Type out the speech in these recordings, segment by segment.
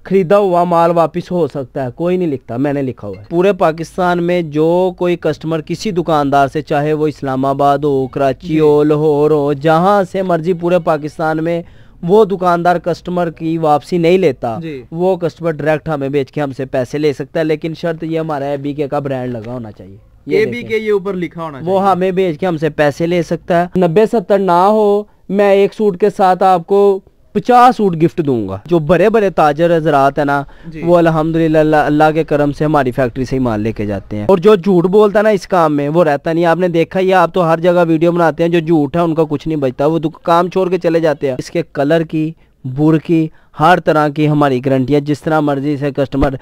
खरीदा हुआ माल वापस हो सकता है, कोई नहीं लिखता, मैंने लिखा हुआ है। पूरे पाकिस्तान में जो कोई कस्टमर किसी दुकानदार से, चाहे वो इस्लामाबाद हो, कराची हो, लाहौर हो, जहाँ से मर्जी पूरे पाकिस्तान में, वो दुकानदार कस्टमर की वापसी नहीं लेता, वो कस्टमर डायरेक्ट हमें बेच के हमसे पैसे ले सकता है। लेकिन शर्त ये हमारा ABK का ब्रांड लगा होना चाहिए, ABK ये ऊपर लिखा होना चाहिए। वो हमें बेच के हमसे पैसे ले सकता है। 90-70 ना हो, मैं एक सूट के साथ आपको 50 सूट गिफ्ट दूंगा। जो बड़े बड़े ताजर हजरात है ना, वो अल्हम्दुलिल्लाह अल्लाह के करम से हमारी फैक्ट्री से ही माल लेके जाते हैं। और जो झूठ बोलता है ना इस काम में, वो रहता नहीं। आपने देखा ही, आप तो हर जगह वीडियो बनाते हैं, जो झूठ है उनका कुछ नहीं बचता, वो काम छोड़ के चले जाते हैं। इसके कलर की, बुर की, हर तरह की हमारी गारंटी है। जिस तरह मर्जी से कस्टमर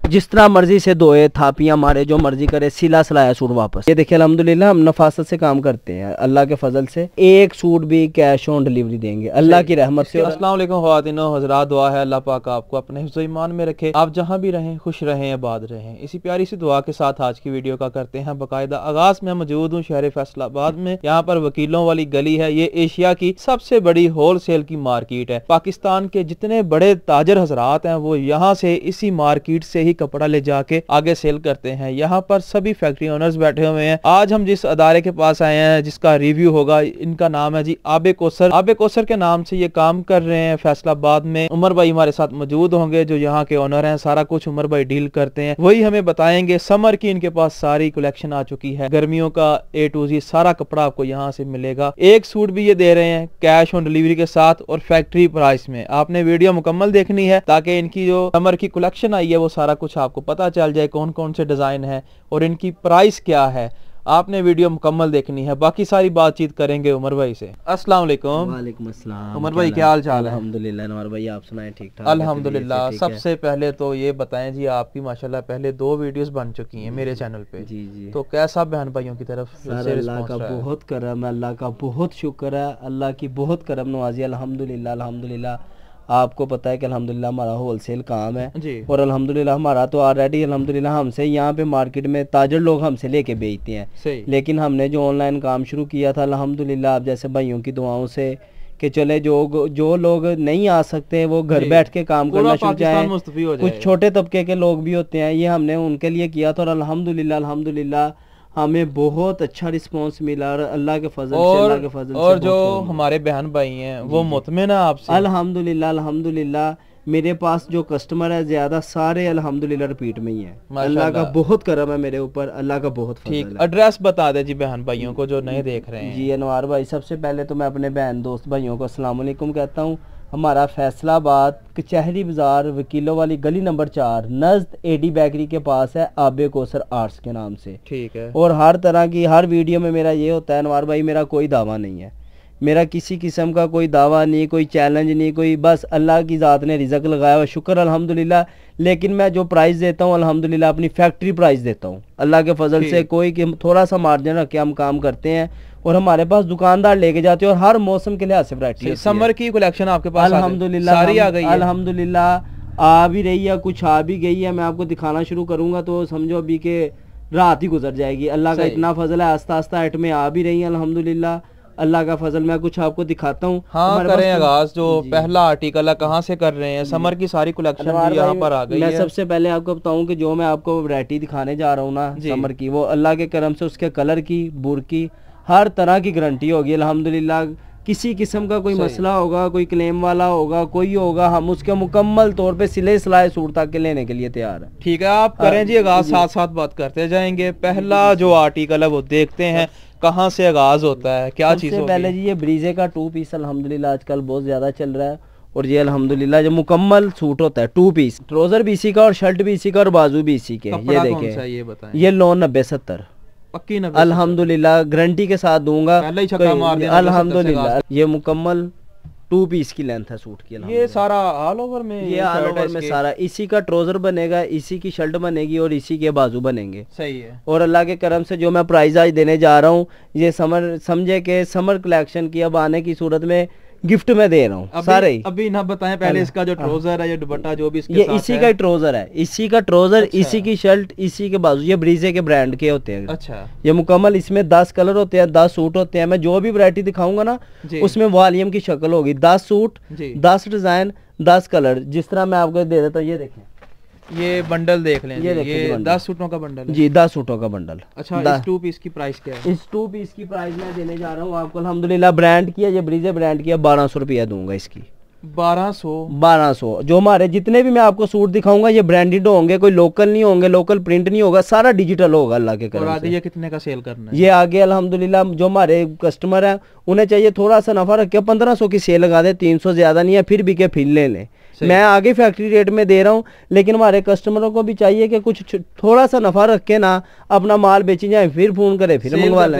जिस तरह मर्जी से धोए, थापियां मारे, जो मर्जी करे, सिला सिलाया सूट वापस। ये देखिए अल्हम्दुलिल्लाह हम नफासत से काम करते हैं, अल्लाह के फजल से। एक सूट भी कैश ऑन डिलीवरी देंगे अल्लाह की रहमत से। अस्सलाम वालेकुम ख्वातीन हज़रात, दुआ है अल्लाह पाक आपको अपने हिफ्ज़ ईमान में रखे, आप जहाँ भी रहें खुश रहें, आबाद रहें। इसी प्यारी सी दुआ के साथ आज की वीडियो का करते हैं बाकायदा आगाज। में मौजूद हूँ शहर फैसलाबाद में। यहाँ पर वकीलों वाली गली है। ये एशिया की सबसे बड़ी होल सेल की मार्केट है। पाकिस्तान के जितने बड़े ताजर हजरात हैं वो यहाँ से, इसी मार्केट से ही कपड़ा ले जाके आगे सेल करते हैं। यहाँ पर सभी फैक्ट्री ओनर्स बैठे हुए हैं। आज हम जिस अदारे के पास आए हैं, जिसका रिव्यू होगा, इनका नाम है जी आबे कौसर। आबे कौसर के नाम से ये काम कर रहे हैं फैसलाबाद में। उमर भाई हमारे साथ मौजूद होंगे जो यहाँ के ओनर हैं। सारा कुछ उमर भाई डील करते हैं, वही हमें बताएंगे। समर की इनके पास सारी कलेक्शन आ चुकी है, गर्मियों का A to Z सारा कपड़ा आपको यहाँ से मिलेगा। एक सूट भी ये दे रहे हैं कैश ऑन डिलीवरी के साथ और फैक्ट्री प्राइस में। आपने वीडियो मुकम्मल देखनी है ताकि इनकी जो समर की कलेक्शन आई है वो सारा कुछ आपको पता चल जाए, कौन कौन से डिजाइन है और इनकी प्राइस क्या है। आपने वीडियो मुकम्मल देखनी है। बाकी सारी बातचीत करेंगे उमर भाई से। अस्सलाम वालेकुम। वालेकुम अस्सलाम। उमर भाई क्या हाल चाल है? अल्हम्दुलिल्लाह। नवार भाई आप सुनाएं? ठीक ठाक अल्हम्दुलिल्लाह। सबसे पहले तो ये बताएं जी, आपकी माशाल्लाह पहले 2 वीडियोस बन चुकी हैं मेरे चैनल पे। जी। तो कैसा बहन भाइयों की तरफ से अल्लाह का बहुत करम है, अल्लाह का बहुत शुक्र है, अल्लाह की बहुत करम नवाजी। अल्हम्दुलिल्लाह अल्हम्दुलिल्लाह। आपको पता है कि अल्हम्दुलिल्लाह हमारा होलसेल काम है जी। और अल्हम्दुलिल्लाह हमारा तो ऑलरेडी अल्हम्दुलिल्लाह हमसे यहाँ पे मार्केट में ताजर लोग हमसे लेके बेचते हैं। लेकिन हमने जो ऑनलाइन काम शुरू किया था अल्हम्दुलिल्लाह आप जैसे भाइयों की दुआओं से कि चले जो लोग नहीं आ सकते वो घर बैठ के काम करना शुरू किया। कुछ छोटे तबके के लोग भी होते हैं, ये हमने उनके लिए किया था और अल्हम्दुलिल्लाह अल्हम्दुलिल्लाह हमें बहुत अच्छा रिस्पांस मिला और अल्लाह के फजल से, अल्लाह के फजल और जो हमारे बहन भाई हैं वो मुतमिन है आपसे? अल्हम्दुलिल्लाह अल्हम्दुलिल्लाह। मेरे पास जो कस्टमर है ज्यादा सारे अल्हम्दुलिल्लाह रिपीट में ही है। अल्लाह का बहुत करम है मेरे ऊपर, अल्लाह का बहुत फजल है। एड्रेस बता दे जी बहन भाइयों को जो नहीं देख रहे हैं। जी अनवार भाई, सबसे पहले तो मैं अपने बहन दोस्त भाइयों को अस्सलाम वालेकुम कहता हूँ। हमारा फैसलाबाद कचहरी बाजार वकीलों वाली गली नंबर 4 नज़द AD बेकरी के पास है, आबे कौसर आर्ट्स के नाम से। ठीक है। और हर तरह की हर वीडियो में मेरा ये होता है अनवार भाई, मेरा कोई दावा नहीं है, मेरा किसी किस्म का कोई दावा नहीं, कोई चैलेंज नहीं, कोई बस अल्लाह की ज़ात ने रिज़्क लगाया हुआ, शुक्र अल्हम्दुलिल्लाह। लेकिन मैं जो प्राइस देता हूँ अल्हम्दुलिल्लाह अपनी फैक्ट्री प्राइस देता हूँ अल्लाह के फजल से। कोई थोड़ा सा मार्जिन रख के हम काम करते हैं और हमारे पास दुकानदार लेके जाते हैं और हर मौसम के लिहाज से वैरायटी। समर की कलेक्शन आपके पास अल्हम्दुलिल्लाह सारी आ गई है? अल्हम्दुलिल्लाह आ भी रही है, कुछ आ भी गई है। मैं आपको दिखाना शुरू करूंगा तो समझो अभी के रात ही गुजर जाएगी। अल्लाह का इतना फजल है, आस्ता आस्ता आइटमें आ भी रही है अल्हम्दुलिल्लाह, अल्लाह का फजल। मैं कुछ आपको दिखाता हूँ। हाँ करें आगाज। जो पहला आर्टिकल है कहाँ से कर रहे हैं? समर की सारी कलेक्शन यहाँ पर आ गई है। मैं सबसे पहले आपको बताऊं कि जो मैं आपको वैरायटी दिखाने जा रहा हूँ ना समर की, वो अल्लाह के करम से उसके कलर की, बुर की, हर तरह की गारंटी होगी अल्हम्दुलिल्लाह। किसी किस्म का कोई मसला होगा, कोई क्लेम वाला होगा, कोई होगा, हम उसके मुकम्मल तौर पे सिले सिलाए सूट तक के लेने के लिए तैयार है। ठीक है, आप करें जी आगाज, साथ साथ बात करते जाएंगे। पहला जो आर्टिकल है वो देखते हैं कहाँ से आगाज होता है, क्या चीज होगी? पहले जी ये ब्रीजे का 2 पीस अल्हम्दुलिल्लाह आजकल बहुत ज्यादा चल रहा है और ये अल्हम्दुलिल्लाह जो मुकम्मल सूट होता है 2 पीस, ट्राउजर भी इसी का और शर्ट भी इसी का और बाजू भी इसी के। ये देखें, ये लोन 90-70 पक्की अल्हम्दुलिल्लाह गारंटी के साथ दूंगा अल्हम्दुलिल्लाह। ये मुकम्मल 2 पीस की लेंथ है सूट की। ये सारा ऑल ओवर में, ये ऑल ओवर में सारा इसी का ट्राउजर बनेगा, इसी की शर्ट बनेगी और इसी के बाजू बनेंगे। सही है। और अल्लाह के करम से जो मैं प्राइस आज देने जा रहा हूँ, ये समर समझे के समर कलेक्शन की अब आने की सूरत में गिफ्ट में दे रहा हूँ सारे। अभी ना बताएं पहले इसका जो ट्राउजर है, ये दुपट्टा जो भी इसके ये इसी का ट्राउजर है, इसी का ट्राउजर, इसी की शर्ट, इसी के बाजू। ये ब्रीजे के ब्रांड के होते हैं। अच्छा। ये मुकम्मल इसमें 10 कलर होते हैं, 10 सूट होते हैं। मैं जो भी वैरायटी दिखाऊंगा ना उसमें वॉल्यूम की शक्ल होगी, 10 सूट, 10 डिजाइन, 10 कलर, जिस तरह मैं आपको दे देता हूँ। ये देखें, ये बंडल देख लें, ये 10 सूटों का बंडल है जी, 10 सूटों का बंडल। अच्छा, इस 2 पीस की प्राइस क्या है? इस 2 पीस की प्राइस मैं देने जा रहा हूँ आपको अल्हम्दुलिल्लाह, ब्रांड की है, ये ब्रीजे ब्रांड की है, 1200 रुपया दूंगा इसकी। 1200। जो हमारे जितने भी मैं आपको सूट दिखाऊंगा ये ब्रांडेड होंगे, कोई लोकल नहीं होंगे, लोकल प्रिंट नहीं होगा, सारा डिजिटल होगा अल्लाह के करम से। और आगे ये कितने का सेल करना है? ये आगे अल्हम्दुलिल्लाह जो हमारे कस्टमर हैं उन्हें चाहिए थोड़ा सा नफा रख के 1500 की सेल लगा दे, 300 ज्यादा नहीं है, फिर भी के फिर ले लें। मैं आगे फैक्ट्री रेट में दे रहा हूँ, लेकिन हमारे कस्टमरों को भी चाहिए कि कुछ थोड़ा सा नफा रख के ना अपना माल बेची जाए, फिर फोन करे, फिर मंगवा लें।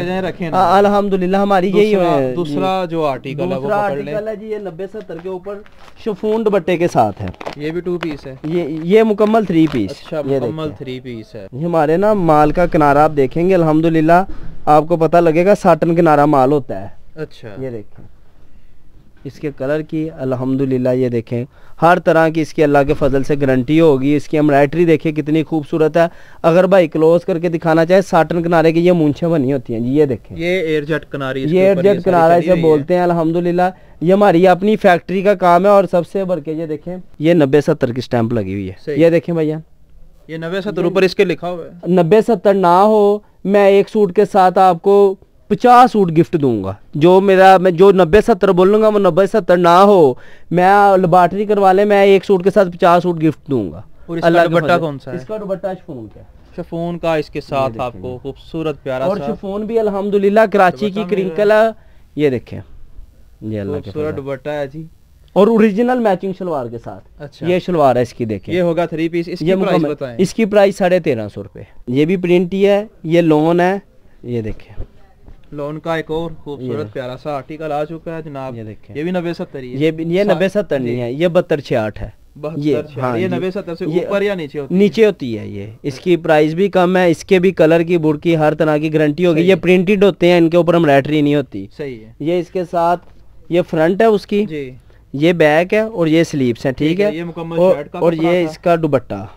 अल्हम्दुलिल्लाह हमारी यही है। दूसरा जो आर्टिकल है, दूसरा आर्टिकल है जी, ये 90-70 के ऊपर शिफॉन दुपट्टे के साथ है। ये भी 2 पीस है? ये मुकम्मल 3 पीस। अच्छा, मुकम्मल 3 पीस है। हमारे ना माल का किनारा आप देखेंगे अल्हम्दुलिल्लाह आपको पता लगेगा, साटन किनारा माल होता है। अच्छा, ये देखें इसके कलर की अल्हम्दुलिल्लाह, ये देखें हर तरह की इसकी अल्लाह के फजल से गारंटी होगी। इसकी एम्ब्रॉयडरी देखिए कितनी खूबसूरत है। अगर भाई क्लोज करके दिखाना चाहे, साटन किनारे की ये मूंछें बनी होती हैं जी, ये देखें, ये एयरजेट किनारी, ये एयरजेट किनारा इसे बोलते हैं अल्हम्दुलिल्लाह। ये हमारी अपनी फैक्ट्री का काम है। और सबसे बढ़ के ये देखें, ये 90-70 की स्टैंप लगी हुई है। ये देखें भैया, ये 90-70 ऊपर इसके लिखा हुआ है। 90-70 ना हो, मैं एक सूट के साथ आपको 50 सूट गिफ्ट दूंगा। मैं जो 90-70 बोलूंगा वो 90-70 ना हो, मैं लैबोरेटरी करवा ले, मैं एक सूट के साथ 50 सूट गिफ्ट दूंगा। और इसका दुपट्टा कौन सा है? इसका दुपट्टा शिफॉन का, शिफॉन का इसके साथ आपको खूबसूरत प्यारा और शिफॉन भी अल्हम्दुलिल्लाह कराची की क्रिंकल है। ये देखें, ये अल्लाह के खूबसूरत दुपट्टा है जी, और ओरिजिनल मैचिंग शलवार के साथ। अच्छा, ये शलवार है इसकी, देखें ये होगा 3 पीस। इसकी प्राइस बताएं। इसकी प्राइस 1350 रुपए। ये भी प्रिंट ही है, ये लोन है। ये देखें, लोन का एक और खूबसूरत प्यारा सा आर्टिकल आ चुका है जनाब। ये देखें, ये भी 90-70 ही है। ये 90-70 नहीं है, ये 72-68 है। ये 90-70 से ऊपर या नीचे होती है? नीचे होती है ये। इसकी प्राइस भी कम है, इसके भी कलर की, बुड़की, हर तरह की गारंटी होगी। ये प्रिंटेड होते हैं, इनके ऊपर एम्ब्रॉयडरी नहीं होती। सही है। ये इसके साथ ये फ्रंट है उसकी जी, ये बैक है, और ये स्लीव्स है। ठीक है, ये मुकम्मल शर्ट का और ये इसका दुपट्टा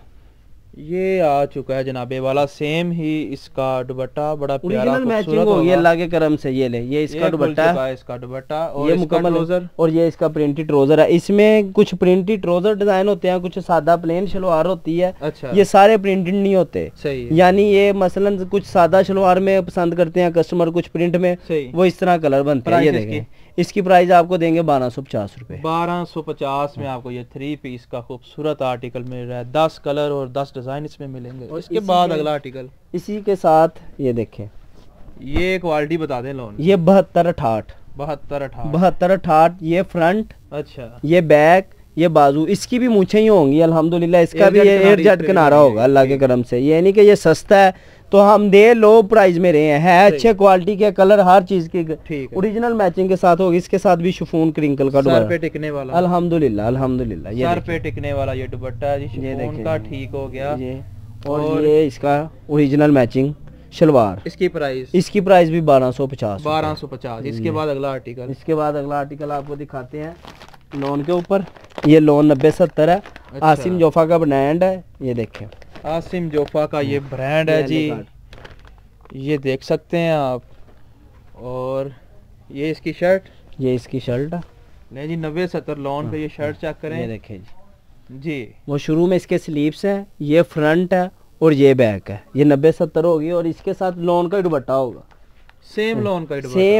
ये आ चुका है जनाबे वाला, सेम ही इसका दुपट्टा, बड़ा प्यारा मैचिंग होगी अल्लाह के करम से। ये ले, ये इसका दुपट्टा है, इसका दुपट्टा, और ये मुकम्मल ट्राउजर, और ये इसका प्रिंटेड ट्राउजर है। इसमें कुछ प्रिंटेड ट्राउजर डिजाइन होते हैं, कुछ सादा प्लेन शलवार होती है। अच्छा, ये सारे प्रिंटेड नहीं होते। सही है। यानी ये मसलन कुछ सादा शलवार में पसंद करते हैं कस्टमर, कुछ प्रिंट में, वो इस तरह कलर बनते हैं। ये देखें, इसकी प्राइस आपको देंगे 1250 रुपए। 1250 में आपको ये 3 पीस का खूबसूरत आर्टिकल मिल रहा है। 10 कलर और 10 डिजाइन इसमें मिलेंगे। और इसके बाद अगला आर्टिकल इसी के साथ, ये देखें, ये क्वालिटी बता दें लोन। ये 72-68 72-68 ये फ्रंट। अच्छा, ये बैक, ये बाजू, इसकी भी मूछें ही होंगी अल्हम्दुलिल्लाह। इसका भी ये एयरजेट किनारा होगा अल्लाह के करम से। ये नहीं कि ये सस्ता है तो हम दे लो प्राइस में रहे हैं, अच्छे क्वालिटी के कलर, हर चीज की ओरिजिनल मैचिंग के साथ होगी। इसके साथ भी शिफॉन क्रिंकल का दुपट्टा, सर पे टिकने वाला अल्हम्दुलिल्लाह अल्हम्दुलिल्लाह। ये सर पे टिकने वाला ये दुपट्टा है जी, शिफॉन का, ठीक हो गया। और ये इसका ओरिजिनल मैचिंग शलवार। इसकी प्राइस भी 1250। 1250। इसके बाद अगला आर्टिकल आपको दिखाते हैं लोन के ऊपर। ये लोन 90-70 है। अच्छा, आसिम जोफा का ब्रांड है। ये देखें, आसिम जोफा का ये ब्रांड है जी, ये देख सकते हैं आप। और ये इसकी शर्ट, है नहीं जी, 90-70 लोन पे ये शर्ट चेक करें। ये देखें जी, वो शुरू में इसके स्लीव्स हैं, ये फ्रंट है और ये बैक है। ये 90-70 होगी, और इसके साथ लोन का ही दुपट्टा होगा। सेम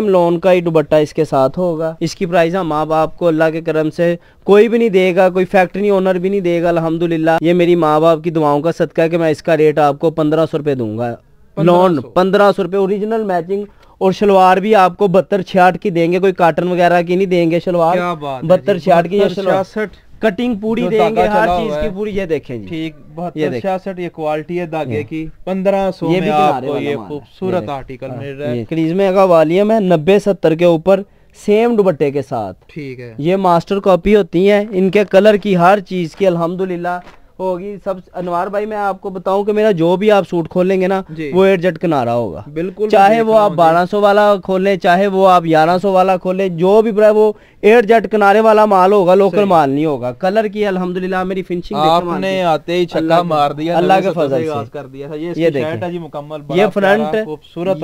लोन का ही दुपट्टा इसके साथ होगा। इसकी प्राइस हम माँ बाप को अल्लाह के करम से कोई भी नहीं देगा, कोई फैक्ट्री ओनर भी नहीं देगा अल्हम्दुलिल्लाह। ये मेरी माँ बाप की दुआओं का सदका है कि मैं इसका रेट आपको 1500 रुपए दूंगा। लोन 1500 रुपए, ओरिजिनल मैचिंग, और शलवार भी आपको 72-68 की देंगे, कोई काटन वगैरह की नहीं देंगे शलवार। 72-68 की शलवार, कटिंग पूरी देंगे, हर चीज की पूरी। ये देखें जी, ठीक, 72-66 ये क्वालिटी है धागे की। 1500 में आपको ये खूबसूरत आर्टिकल मिल रहा है। करिश्मे का वालियम है 90-70 के ऊपर, सेम दुपट्टे के साथ। ठीक है, ये मास्टर कॉपी होती हैं, इनके कलर की हर चीज की अल्हम्दुलिल्लाह होगी। सब अनवार भाई मैं आपको बताऊं कि मेरा जो भी आप सूट खोलेंगे ना, वो एयरजेट किनारा होगा। बिल्कुल, चाहे वो आप 1200 वाला खोलें, चाहे वो आप 1100 वाला खोलें, जो भी वो एयरजेट किनारे वाला माल होगा, लोकल माल नहीं होगा। कलर की अल्हम्दुलिल्लाह मेरी फिनिशिंग आपने आते ही छक्का मार दिया, अल्लाह के फजल से कर दिया था। ये देखें, जी मुकम्मल, ये फ्रंट,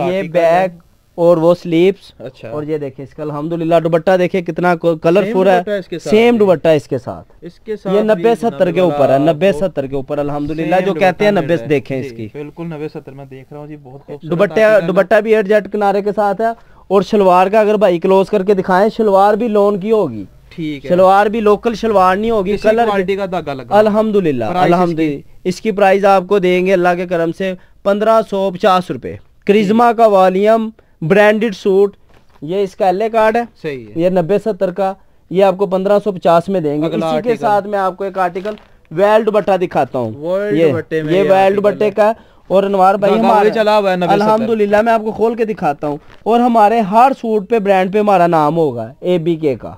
ये बैक, और वो स्लीव्स। अच्छा। और ये देखें इसका अल्हम्दुलिल्लाह दुपट्टा देखें कितना कलरफुल है, सेम दुपट्टा इसके साथ ये 90-70 के ऊपर है, 90-70 के ऊपर अल्हम्दुलिल्लाह, जो कहते हैं 90 देखें इसकी, बिल्कुल 90-70 में देख रहा हूँ जी। बहुत खूबसूरत दुपट्टा भी एडजस्ट किनारे के साथ है। और शलवार का अगर भाई क्लोज करके दिखाएं, शलवार भी लोन की होगी, ठीक है, शलवार भी लोकल शलवार नहीं होगी, कलर क्वालिटी का धागा लगा अल्हम्दुलिल्लाह अल्हम्दुलिल्लाह। इसकी प्राइस आपको देंगे अल्लाह के करम से 1550 रुपए। क्रिज्मा का वॉल्यूम ब्रांडेड सूट, ये इसका एलए कार्ड है, सही है, ये 90-70 का, ये आपको 1550 में देंगे। इसी के साथ मैं आपको एक आर्टिकल वेल दुपट्टा दिखाता हूँ, ये वेल दुपट्टे का। और अनवार भाई हमारे चला हुआ है अल्हम्दुलिल्लाह, मैं आपको खोल के दिखाता हूँ। और हमारे हर सूट पे ब्रांड पे हमारा नाम होगा ABK का,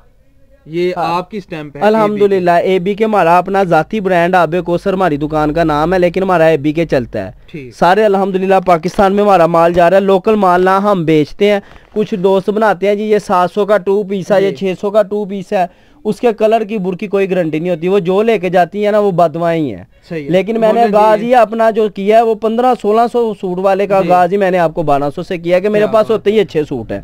ये आपकी स्टैंप है अल्हम्दुलिल्लाह। ABK हमारा अपना जाती ब्रांड, आबे कोसर हमारी दुकान का नाम है, लेकिन हमारा ABK चलता है सारे अल्हम्दुलिल्लाह। पाकिस्तान में हमारा माल जा रहा है, लोकल माल ना हम बेचते हैं। कुछ दोस्त बनाते हैं जी ये 700 का 2 पीस है, ये 600 का 2 पीस है, उसके कलर की बुर की कोई गारंटी नहीं होती, वो जो लेके जाती है ना वो बदवाई है। लेकिन मैंने आगाज ही अपना जो किया है वो 1500-1600 सूट वाले का आगाज ही मैंने आपको 1200 से किया कि मेरे पास होते ही अच्छे सूट है।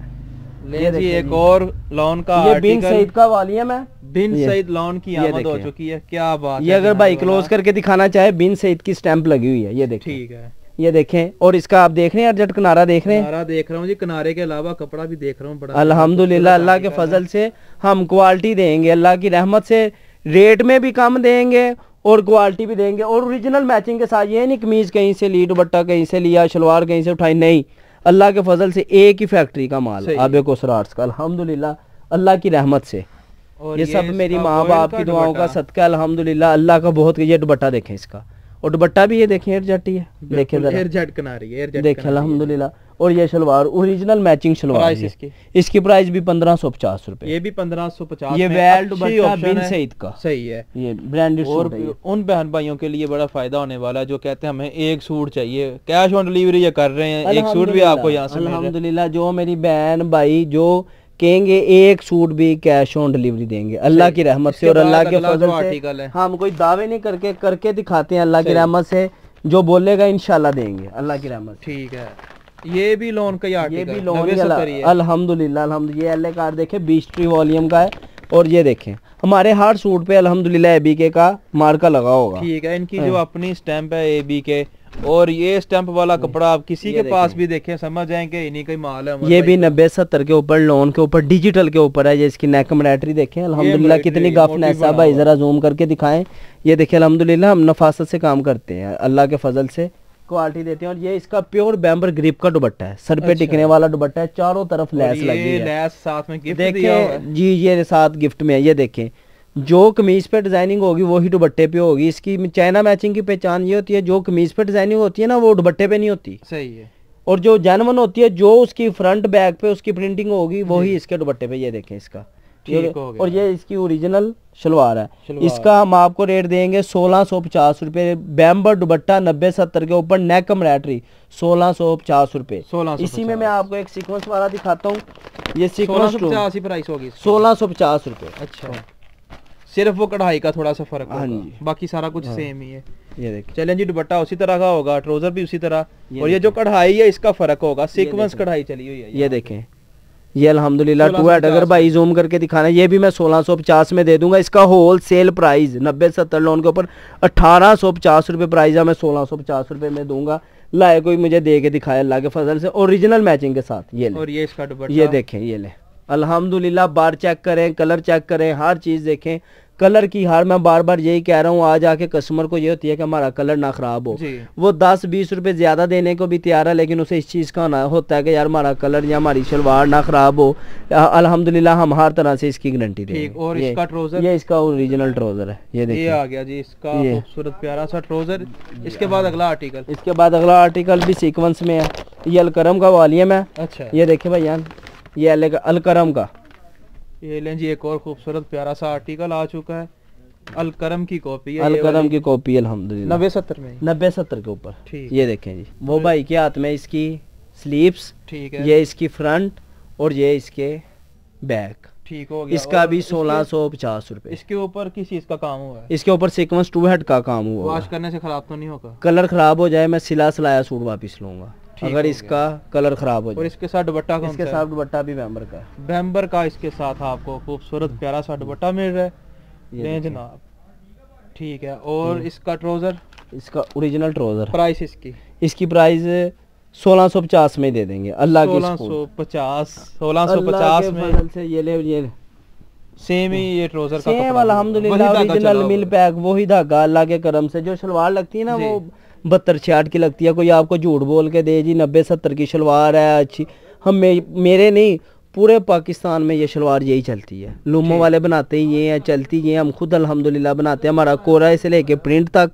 ये जी एक और लॉन का ये बिन सईद का वॉल्यूम है, बिन सईद लॉन की आमद हो चुकी है, क्या बात है। ये अगर भाई क्लोज करके दिखाना चाहे, बिन सईद की स्टैंप लगी हुई है, ये देखें, ठीक है, ये देखें। और इसका आप देख रहे हैं अर्जट किनारा देख रहे हैं, किनारा देख रहा हूँ जी, किनारे के अलावा कपड़ा भी देख रहा हूँ बड़ा अल्हम्दुलिल्लाह। अल्लाह के फजल से हम क्वालिटी देंगे, अल्लाह की रहमत से रेट में भी कम देंगे और क्वालिटी भी देंगे, और ओरिजिनल मैचिंग के साथ। ये नहीं कमीज कहीं से ली, दुपट्टा कहीं से लिया, शलवार कहीं से उठाई, नहीं, अल्लाह के फजल से एक ही फैक्ट्री का माल आबे कोसर आर्ट्स का, अल्हम्दुलिल्लाह अल्लाह की रहमत से। और ये सब मेरी माँ बाप की दुआओं का सदका अल्हम्दुलिल्लाह, अल्लाह का बहुत। ये दुपट्टा देखें इसका, और दुपट्टा भी ये देखें एयरजेट ही है, देखें देखें अल्हम्दुलिल्लाह। और ये शलवार ओरिजिनल मैचिंग शलवार, इसकी प्राइस भी 1550 रुपए, ये भी 1550। ये वेल दुपट्टा बिन सईद का, सही है, ये ब्रांडेड सूट है। उन बहन भाइयों के लिए बड़ा फायदा होने वाला है जो कहते हैं हमें एक सूट चाहिए, कैश ऑन डिलीवरी ये कर रहे हैं, एक सूट भी आपको यहाँ से अल्हम्दुलिल्लाह। जो मेरी बहन भाई जो कहेंगे एक सूट भी कैश ऑन डिलीवरी देंगे अल्लाह की रहमत से, और अल्लाह के फजल से। हम कोई दावे नहीं करके दिखाते हैं, अल्लाह की रहमत से जो बोलेगा इंशाल्लाह देंगे अल्लाह की रहमत। ठीक है, ये भी लोन का, ये भी लोन अल्हम्दुलिल्लाह अल्हम्दुलिल्लाह। ये एलए कार्ड देखे 20 ट्री वॉल्यूम का है, और ये देखें हमारे हर सूट पे अल्हम्दुलिल्लाह ABK का मार्का लगा होगा, ठीक है। इनकी जो अपनी स्टैंप है ABK, और ये स्टैंप वाला कपड़ा आप किसी के पास भी देखें समझ जाएंगे इन्हीं का ही माल है। ये भी 90-70 के ऊपर, लोन के ऊपर, डिजिटल के ऊपर है। ये इसकी नेक एम्ब्रॉयडरी देखें अल्हम्दुलिल्लाह कितनी गफनेस है भाई, जरा जूम करके दिखाएं। ये देखिए अल्हम्दुलिल्लाह हम नफासत से काम करते हैं, अल्लाह के फजल से क्वालिटी देते हैं। और ये इसका प्योर बैम्बर ग्रिप का दुपट्टा है, सर पे टिकने वाला दुपट्टा है, चारों तरफ लैस लगी है, लैस साथ में गिफ्ट देखें जी, ये साथ गिफ्ट में है। ये देखें जो कमीज पे डिजाइनिंग होगी वही दुपट्टे पे होगी। इसकी चाइना मैचिंग की पहचान ये होती है, जो कमीज पे डिजाइनिंग होती है ना वो दुपट्टे पे नहीं होती, सही है। और जो जेन्युइन होती है, जो उसकी फ्रंट बैक पे उसकी प्रिंटिंग होगी वही इसके दुपट्टे पे। ये देखें इसका, और ये इसकी ओरिजिनल शलवार है। इसका हम आपको रेट देंगे 1650 रुपए। बैम्बर दुपट्टा 90-70 के ऊपर, नेक एम्ब्रॉयडरी 1650 रुपए। इसी में मैं आपको एक सीक्वेंस वाला दिखाता हूँ, ये सीक्वेंस 1650 रुपए। अच्छा, सिर्फ वो कढ़ाई का थोड़ा सा फर्क होगा, बाकी सारा कुछ सेम ही है। ये देखिए, चलें जी, दुपट्टा उसी तरह का होगा, ट्राउजर भी उसी तरह, और ये जो कढ़ाई है इसका फर्क होगा, सीक्वेंस कढ़ाई चली हुई है। ये देखें, ये अल्हम्दुलिल्लाह 2 अगर भाई जूम करके दिखाना, ये भी मैं 1650 में दे दूंगा। इसका होल सेल प्राइस 90-70 लोन के ऊपर 1850 रुपए प्राइस है, मैं 1650 रुपए में दूंगा। लाए कोई मुझे दे के दिखाया अल्लाह के फजल से, ओरिजिनल मैचिंग के साथ। ये और ये इसका दुपट्टा, ये देखें, ये ले अल्हम्दुलिल्लाह। बार चेक करें, कलर चेक करें, हर चीज देखें कलर की। हर मैं बार बार यही कह रहा हूँ, आज आके कस्टमर को ये होती है कि हमारा कलर ना खराब हो, वो 10-20 रुपए ज्यादा देने को भी तैयार है, लेकिन उसे इस चीज का ना होता है कि यार हमारा कलर या हमारी शलवार ना खराब हो। अल्हम्दुलिल्लाह हम हर तरह से इसकी गारंटी देंगे। और इसका ट्राउजर, ये इसका ओरिजिनल ट्राउजर है, ये देखिए, ये आ गया जी इसका खूबसूरत प्यारा सा ट्राउजर। इसके बाद अगला आर्टिकल, इसके बाद अगला आर्टिकल भी सीक्वेंस में है, ये अलकरम का वॉल्यूम है। अच्छा, ये देखिए भैया, ये अलकरम का, ये लें जी एक और खूबसूरत प्यारा सा आर्टिकल आ चुका है, अलकरम की कॉपी है, अलकरम की कॉपी अल्हम्दुलिल्लाह 90-70 में, 90-70 के ऊपर। ये देखें जी, वो भाई के हाथ में इसकी स्लीव्स, ठीक है, ये इसकी फ्रंट और ये इसके बैक, ठीक हो गया। इसका भी 1650 रुपए। इसके ऊपर किस चीज का काम हुआ है? इसके ऊपर सीक्वेंस 2 हेड का काम हुआ। वॉश करने से खराब तो नहीं होगा? कलर खराब हो जाए मैं सिला सिलाया सूट वापस लूंगा। अगर इसका कलर खराब हो जाए। और इसके साथ दुपट्टा कौन सा है? इसके साथ दुपट्टा भी बैम्बर का है। बैम्बर का इसके साथ आपको खूबसूरत प्यारा सा दुपट्टा मिल रहा है। ये जनाब ठीक है। और इसका ट्राउजर, इसका ओरिजिनल ट्राउजर, प्राइस इसकी प्राइस 1650 में दे देंगे। अल्लाह की 1650 में से ये ले सेम ही ये ट्राउजर का सेम अल्हम्दुलिल्लाह ओरिजिनल मिल पैक, वही धागा अल्लाह के करम से। जो शलवार लगती है ना वो 72-66 की लगती है। कोई आपको झूठ बोल के दे जी 90-70 की शलवार है अच्छी, हम मेरे नहीं पूरे पाकिस्तान में ये शलवार यही चलती है। लूमो वाले बनाते ही ये हैं, चलती ये, हम खुद अल्हम्दुलिल्लाह बनाते हैं। हमारा कोरा से लेके प्रिंट तक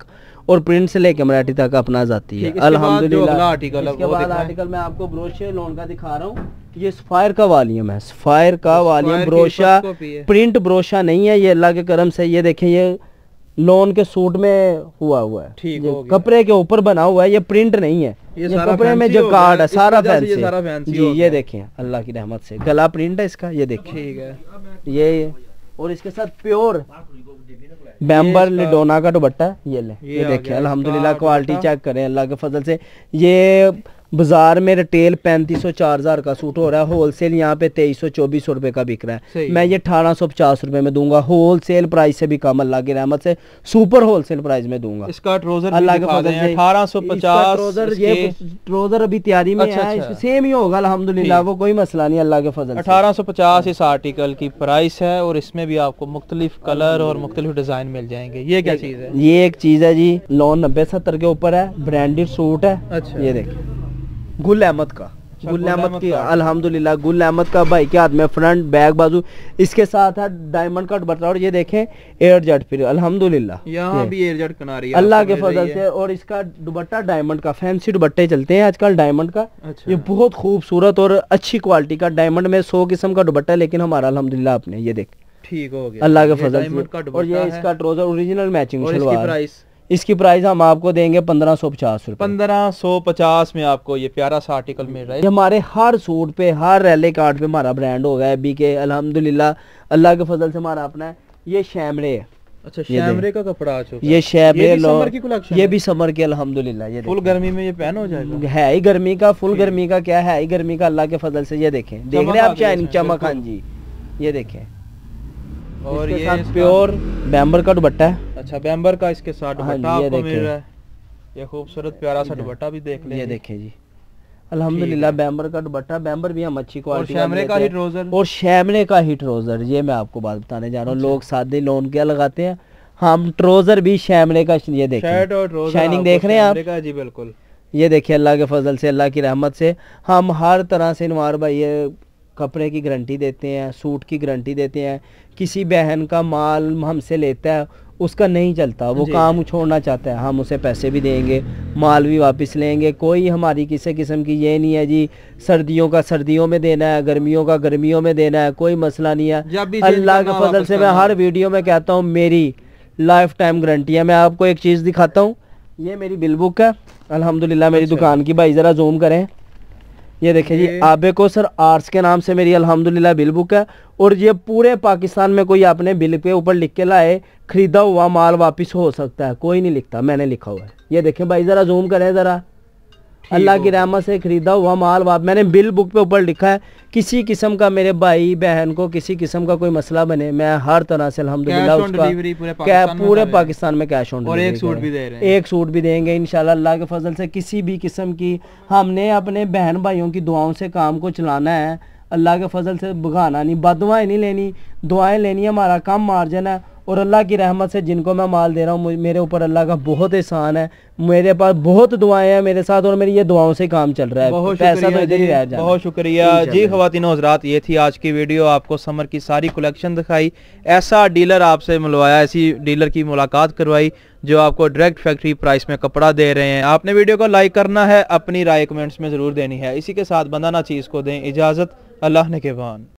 और प्रिंट से लेके मराठी तक अपना जाती है अल्हम्दुलिल्लाह। इसके बाद आर्टिकल मैं आपको ब्रोशे लोन का दिखा रहा हूँ। ये सफायर का वॉल्यूम है, सफायर का वॉल्यूम, ब्रोशा प्रिंट ब्रोशा नहीं है ये, अल्लाह के करम से। ये देखें ये लोन के सूट में हुआ है, कपड़े के ऊपर बना हुआ है, ये प्रिंट नहीं है। ये कपड़े में जो कार्ड है सारा फैंसी जी। ये देखें अल्लाह की रहमत से गला प्रिंट है इसका, ये देखें ठीक है ये। और इसके साथ प्योर बैम्बर लिडोना का दुपट्टा है। ये ले, ये देखिए अल्हम्दुलिल्लाह क्वालिटी चेक करें अल्लाह के फजल से। ये बाजार में रिटेल 3500-4000 का सूट हो रहा है, होलसेल यहाँ पे 2300-2400 रुपए का बिक रहा है। मैं ये 1850 रुपए में दूंगा, होलसेल प्राइस से भी कम अल्लाह की रहमत से, सुपर होलसेल प्राइस में दूंगा। इसका ट्राउजर अल्लाह के फजल से 1850। ये ट्राउजर अभी तैयारी में है, सेम ही होगा अल्हम्दुलिल्लाह, वो कोई मसला नहीं अल्लाह के फजल से। 1850 इस आर्टिकल की प्राइस है। और इसमें भी आपको मुख्तलिफ कलर और मुख्तलिफ डिजाइन मिल जाएंगे। ये क्या चीज है? ये एक चीज है जी, लोन 90-70 के ऊपर है, ब्रांडेड सूट है। अच्छा ये देखिए गुल अहमद का, गुल अहमद की अल्हम्दुलिल्लाह, गुल अहमद का भाई के हाथ में फ्रंट बैक बाजू, इसके साथ है डायमंड का दुपट्टा। और ये देखें एयर जेट फिर अल्हम्दुलिल्लाह यहाँ भी एयर जेट किनारी है अल्लाह के फजल से। और इसका दुपट्टा डायमंड का, फैंसी दुपट्टे चलते हैं आजकल डायमंड का। अच्छा। ये बहुत खूबसूरत और अच्छी क्वालिटी का डायमंड में 100 किस्म का दुपट्टा, लेकिन हमारा अल्हम्दुलिल्लाह अपने ये देख ठीक हो गया अल्लाह के फजल से। और ये इसका ट्राउजर ओरिजिनल मैचिंग शलवार। इसकी प्राइस हम आपको देंगे 1550 रुपए। 1550 में आपको ये प्यारा सा आर्टिकल मिल रहा है। हमारे हर सूट पे, हर रैली कार्ड पे हमारा ब्रांड हो गया है बीके अल्हम्दुलिल्लाह, अल्लाह के फजल से हमारा अपना है। ये शैमरे है। अच्छा शैमरे का कपड़ा आ चुका है। ये शैमरे ये भी समर की अल्हम्दुलिल्लाह। ये फुल गर्मी में ये पहन हो जाएगा। है ही गर्मी का, फुल गर्मी का क्या है ही गर्मी का अल्लाह के फजल से। ये देखें, देख रहे हैं आप शाइनिंग चमक। हाँ जी ये देखें। और ये प्योर बैम्बर का दुपट्टा है। अच्छा बैम्बर का इसके साथ दुपट्टा आपको मिल रहा है। ये खूबसूरत प्यारा सा दुपट्टा भी देख लें। ये देखें जी अल्हम्दुलिल्लाह बैम्बर का दुपट्टा, बैम्बर भी हम अच्छी क्वालिटी और शैमरे का ही ट्राउजर। और शैमरे का ही ट्राउजर। ये मैं आपको बात बताने जा रहा हूँ। लोग सादे लोन क्या लगाते हैं, हम ट्राउजर भी शैमरे का। ये देखें शाइनिंग देख रहे हैं आप जी बिल्कुल। ये देखिए अल्लाह के फजल से, अल्लाह की रहमत से हम हर तरह से नवार भाई ये कपड़े की गारंटी देते हैं, सूट की गारंटी देते हैं। किसी बहन का माल हमसे लेता है, उसका नहीं चलता, वो काम छोड़ना चाहता है, हम उसे पैसे भी देंगे, माल भी वापस लेंगे। कोई हमारी किसी किस्म की ये नहीं है जी सर्दियों का सर्दियों में देना है, गर्मियों का गर्मियों में देना है, कोई मसला नहीं है। अल्लाह के फजल से मैं हर वीडियो में कहता हूँ मेरी लाइफ टाइम गारंटी है। मैं आपको एक चीज़ दिखाता हूँ, ये मेरी बिल बुक है अल्हम्दुलिल्लाह मेरी दुकान की। भाई ज़रा जूम करें, ये देखिए जी आबे कोसर आर्ट्स के नाम से मेरी अल्हम्दुलिल्लाह बिल बुक है। और ये पूरे पाकिस्तान में कोई आपने बिल पे ऊपर लिख के लाए खरीदा हुआ माल वापस हो सकता है, कोई नहीं लिखता, मैंने लिखा हुआ है। ये देखें भाई ज़रा जूम करें ज़रा, अल्लाह की रहमत से खरीदा हुआ माल मैंने बिल बुक पे ऊपर लिखा है। किसी किस्म का मेरे भाई बहन को किसी किस्म का कोई मसला बने, मैं हर तरह से अल्हम्दुलिल्लाह उसका पूरे पाकिस्तान में कैश ऑन डिलीवरी, एक सूट भी दे रहे हैं, एक सूट भी देंगे इंशाल्लाह अल्लाह के फजल से। किसी भी किस्म की हमने अपने बहन भाइयों की दुआओं से काम को चलाना है, अल्लाह के फजल से भगाना नहीं, बददुआएं नहीं लेनी, दुआएं लेनी। हमारा कम मार्जिन है और अल्लाह की रहमत से जिनको मैं माल दे रहा हूँ मेरे ऊपर अल्लाह का बहुत एहसान है। मेरे पास बहुत दुआएं हैं मेरे साथ और मेरी ये दुआओं से काम चल रहा है। पैसा तो इधर ही रह जाए। बहुत शुक्रिया जी ख्वातीन हज़रात, ये थी आज की वीडियो। आपको समर की सारी कलेक्शन दिखाई, ऐसा डीलर आपसे मिलवाया, ऐसी डीलर की मुलाकात करवाई जो आपको डायरेक्ट फैक्ट्री प्राइस में कपड़ा दे रहे हैं। आपने वीडियो को लाइक करना है, अपनी राय कमेंट्स में ज़रूर देनी है। इसी के साथ बंदा ना चीज़ को दें इजाज़त, अल्लाह ने के बान।